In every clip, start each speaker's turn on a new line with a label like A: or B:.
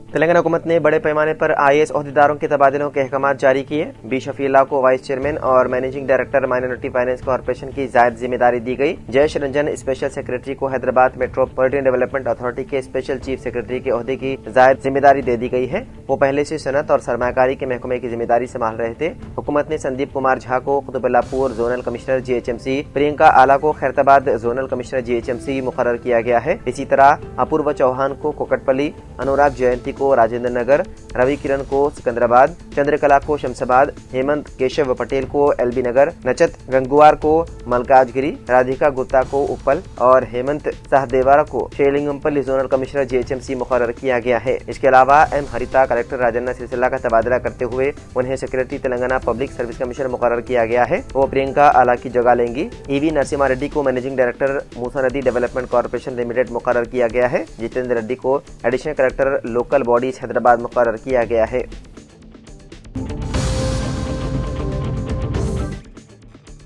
A: तेलंगाना हुकूमत ने बड़े पैमाने पर आईएएस ओहदेदारों के तबादलों के अहकाम जारी किए। बी शफीला को वाइस चेयरमैन और managing director minority finance corporation की जायद जिम्मेदारी दी गई। जयेश रंजन स्पेशल सेक्रेटरी को हैदराबाद मेट्रोपॉलिटन डेवलपमेंट अथॉरिटी के स्पेशल चीफ सेक्रेटरी के ओहदे की जायद जिम्मेदारी दे दी गई है। वो पहले से सनत और सरमाकारी के महकमे की जिम्मेदारी संभाल रहे थे। हुकूमत ने संदीप कुमार झा को Quthbullapur zonal commissioner GHMC, Priyanka Ala को खैरताबाद जोनल कमिश्नर जीएचएमसी मुकर्रर किया गया है। इसी तरह अपूर्व चौहान को कोकटपल्ली, अनुराग जयंती को राजेंद्र नगर, रवि किरण को सिकंदराबाद, चंद्रकला को शमशाबाद, हेमंत केशव पटेल को एलबी नगर, नचत गंगुआर को मलकाजगिरी, राधिका गुप्ता को उपल और हेमंत सहदेवारा को शेलिंगमपल्ली जोनल कमिश्नर जीएचएमसी मुकर्रर किया गया है। इसके अलावा एम हरिता कलेक्टर राजन्ना सिलसिला का तबादला करते हुए उन्हें secretary Telangana public service commission मुकर्रर किया गया है। वो प्रियंका आला की जगह लेंगी। ईवी नरसिम्हा रेड्डी को मैनेजिंग डायरेक्टर मूसा नदी डेवलपमेंट कॉर्पोरेशन लिमिटेड मुकर्रर किया गया है। जितेंद्र रेड्डी को additional collector local bodies Hyderabad मुकर्रर किया गया है।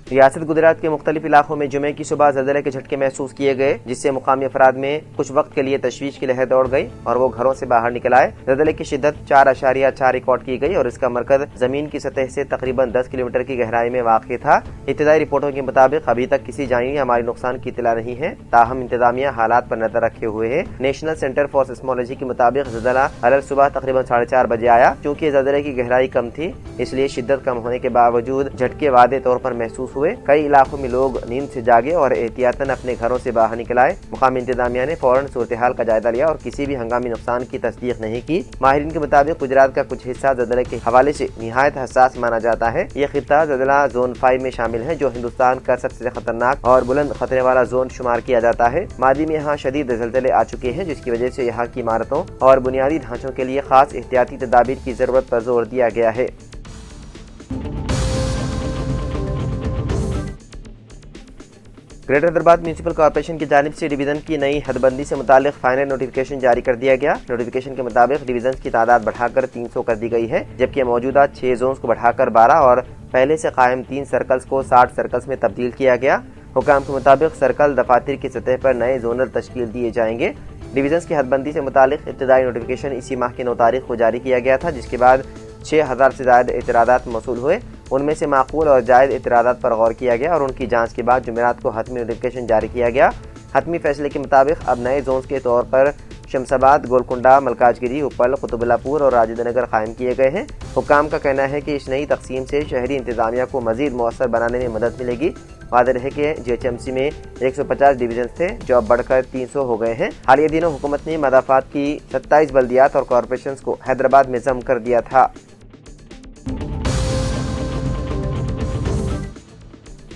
A: रियासत गुजरात के मुख्तलिफ इलाकों में जुमे की सुबह ज़लज़ले के झटके महसूस किए गए, जिससे मुकामी अफराद में कुछ वक्त के लिए तशवीश की लहर दौड़ गई और वो घरों से बाहर निकल आए। ज़लज़ले की शिद्दत 4.4 रिकॉर्ड की गई और इसका मरकज जमीन की सतह से तकरीबन 10 किलोमीटर की गहराई में वाक़ था। इब्तदाई रिपोर्टों के मुताबिक अभी तक किसी जानी या माली नुकसान की इत्तला नहीं है। ताहम इंतजामिया हालात पर नजर रखे हुए है। नेशनल सेंटर फॉर सिस्मोलॉजी के मुताबिक ज़लज़ला अलग सुबह तकरीबन 4:30 बजे आया। चूँकि ज़लज़ले की गहराई कम थी, इसलिए शिद्दत कम होने के बावजूद झटके वादे तौर पर महसूस हुए। कई इलाकों में लोग नींद से जागे और एहतियातन अपने घरों से बाहर निकल आए। मुकामी इंतजामिया ने फौरन सूरत हाल का जायजा लिया और किसी भी हंगामी नुकसान की तस्दीक नहीं की। माहिरीन के मुताबिक गुजरात का कुछ हिस्सा ज़लज़ले के हवाले से निहायत हसास माना जाता है। ये खित्ता ज़लज़ला जोन 5 में शामिल है, जो हिंदुस्तान का सबसे खतरनाक और बुलंद खतरे वाला जोन शुमार किया जाता है। मादी में यहाँ शदीद ज़लज़ले आ चुके हैं, जिसकी वजह से यहाँ की इमारतों और बुनियादी ढांचों के लिए खास एहतियाती तदाबीर की जरूरत पर जोर दिया गया है। ग्रेटर हैदराबाद म्यूनिसिपल कॉर्पोरेशन की जानिब से डिवीजन की नई हदबंदी से मुतालिक फाइनल नोटिफिकेशन जारी कर दिया गया। नोटिफिकेशन के मुताबिक डिवीजन की तादाद बढ़ाकर 300 कर दी गई है, जबकि मौजूदा 6 जोन्स को बढ़ाकर 12 और पहले से कायम 3 सर्कल्स को 60 सर्कल्स में तब्दील किया गया। हुकाम के मुताबिक सर्कल दफातर की सतह पर नए जोनल तश्कील दिए जाएंगे। डिवीजन की हदबंदी से मुतालिक इब्तदाई नोटिफिकेशन इसी माह की 9 तारीख को जारी किया गया था, जिसके बाद 6000 से ज़्यादा एतराज़ात मौसूल हुए। उनमें से माकूल और जायज़ एतराज़ात पर गौर किया गया और उनकी जांच के बाद जुमेरात को हतमी नोटिफिकेशन जारी किया गया। हतमी फैसले के मुताबिक अब नए जोन्स के तौर पर शमशाबाद, गोलकुंडा, मलकाजगिरी, उपल, कुतुबुल्लापुर और राजेंद्र नगर कायम किए गए हैं। हुकाम का कहना है कि इस नई तकसीम से शहरी इंतजामिया को मजीद मौसर बनाने में मदद मिलेगी। वादे रहे कि जीएचएमसी में 150 डिवीजन थे, जो अब बढ़कर 300 हो गए हैं। हालिया दिनों हुकूमत ने मदाफात की 27 बल्दियात और कॉरपोरेशन को हैदराबाद में जम कर दिया था।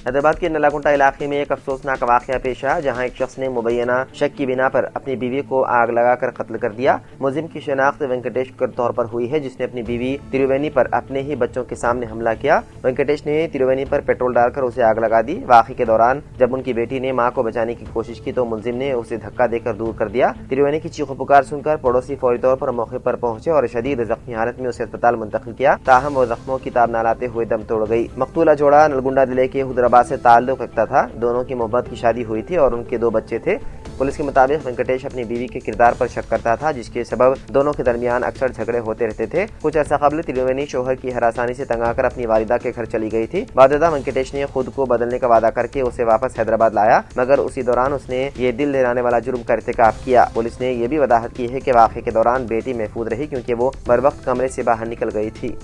A: हैदराबाद के नलागुंटा इलाके में एक अफसोसनाक वाकया पेश आया, जहां एक शख्स ने मुबैना शक की बिना पर अपनी बीवी को आग लगाकर कत्ल कर दिया। मुलजिम की शनाख्त वेंकटेश के तौर पर हुई है, जिसने अपनी बीवी त्रिवेणी पर अपने ही बच्चों के सामने हमला किया। वेंकटेश ने त्रिवेणी पर पेट्रोल डालकर उसे आग लगा दी। वाक़े के दौरान जब उनकी बेटी ने मां को बचाने की कोशिश की तो मुलजिम ने उसे धक्का देकर दूर कर दिया। त्रिवेणी की चीखो पुकार सुनकर पड़ोसी फौरी तौर पर मौके पर पहुंचे और शदीद जख्मी हालत में उसे अस्पताल मुंतकिल किया। ताहम वो जख्मों की ताब न लाते हुए दम तोड़ गई। मकतूला जोड़ा नलगुंडा जिले के हुदराबाद से ताल्लुक रखता था। दोनों की मोहब्बत की शादी हुई थी और उनके 2 बच्चे थे। पुलिस के मुताबिक वेंकटेश अपनी बीवी के किरदार पर शक करता था, जिसके सबब दोनों के दरमियान अक्सर झगड़े होते रहते थे। कुछ अर्सा कबल त्रिवेणी शोहर की हरासानी से तंग आकर अपनी वालिदा के घर चली गई थी। बाददा वेंकटेश ने खुद को बदलने का वादा करके उसे वापस हैदराबाद लाया, मगर उसी दौरान उसने ये दिल लहराने वाला जुर्म का इर्तिकाब किया। पुलिस ने यह भी वदाहत की है कि वाक़े के दौरान बेटी महफूज रही, क्योंकि वो बर वक्त कमरे से बाहर निकल गई थी।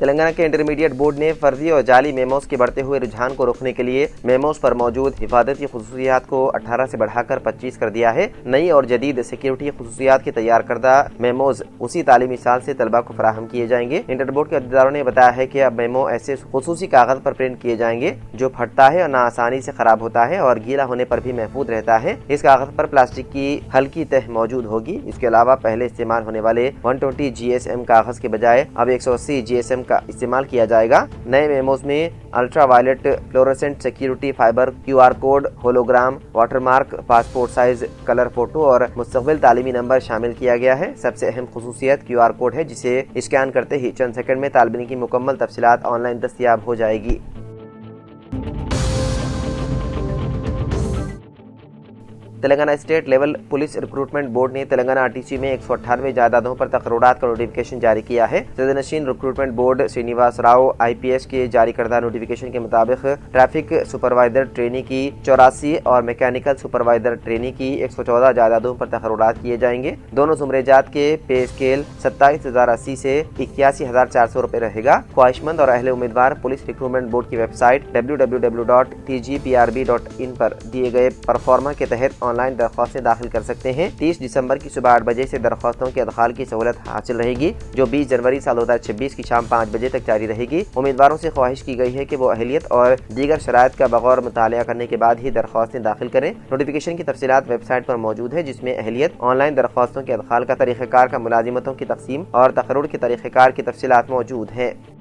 A: तेलंगाना के इंटरमीडिएट बोर्ड ने फर्जी और जाली मेमोस के बढ़ते हुए रुझान को रोकने के लिए मेमोस पर मौजूद हिफाजती खुसूसियात को 18 से बढ़ाकर 25 कर दिया है। नई और जदीद सिक्योरिटी खुसूसियात के तैयार करदा मेमोज उसी तालीमी साल से तलबा को फराहम किए जाएंगे। इंटर बोर्ड के अहदेदारों ने बताया है कि अब मेमो ऐसे खुसूसी कागज पर प्रिंट किए जाएंगे जो फटता है और ना आसानी से खराब होता है और गीला होने पर भी महफूज रहता है। इस कागज पर प्लास्टिक की हल्की तह मौजूद होगी। इसके अलावा पहले इस्तेमाल होने वाले 120 GSM कागज के बजाय अब 180 GSM का इस्तेमाल किया जाएगा। नए मेमोज में ultra violet fluorescent security fiber, QR code, hologram, watermark, passport size colour photo और मुस्तक़बिल तालीमी नंबर शामिल किया गया है। सबसे अहम खुसूसियत QR कोड है, जिसे स्कैन करते ही चंद सेकंड में तालिबिन की मुकम्मल तफसीलात ऑनलाइन दस्तयाब हो जाएगी। Telangana state level police recruitment board ने तेलंगाना RTC में 198 जायदादों पर तकर्रुरात का नोटिफिकेशन जारी किया है। सदनशीन recruitment board Srinivas Rao IPS के जारी करदा नोटिफिकेशन के मुताबिक ट्रैफिक सुपरवाइजर ट्रेनी की 84 और मैकेनिकल सुपरवाइजर ट्रेनी की 114 जायदादों पर तकर्रुरात किए जाएंगे। दोनों जुमरेजात के पे स्केल 27,080 से 81,400 रुपए रहेगा। ख्वाहिशमंद और अहले उम्मीदवार पुलिस रिक्रूटमेंट बोर्ड की वेबसाइट www.tgprb.in पर दिए गए परफॉर्मा के तहत ऑनलाइन दरख्वास्तें दाखिल कर सकते हैं। 30 दिसंबर की सुबह 8 बजे से दरख्वास्तों के अदखाल की सहूलत हासिल रहेगी, जो 20 जनवरी साल 2026 की शाम 5 बजे तक जारी रहेगी। उम्मीदवारों से ख्वाहिश की गई है कि वो अहलियत और दीगर शराइत का बगौर मुतालिया करने के बाद ही दरख्वास्तें दाखिल करें। नोटिफिकेशन की तफसीलात वेबसाइट पर मौजूद है, जिसमें अहलियत, ऑनलाइन दरख्वास्तों के अदखाल का तरीक़ाकार का मुलाजिमतों की तकसीम और तकर्रुर के तरीक़ाकार की तफसीलात मौजूद है।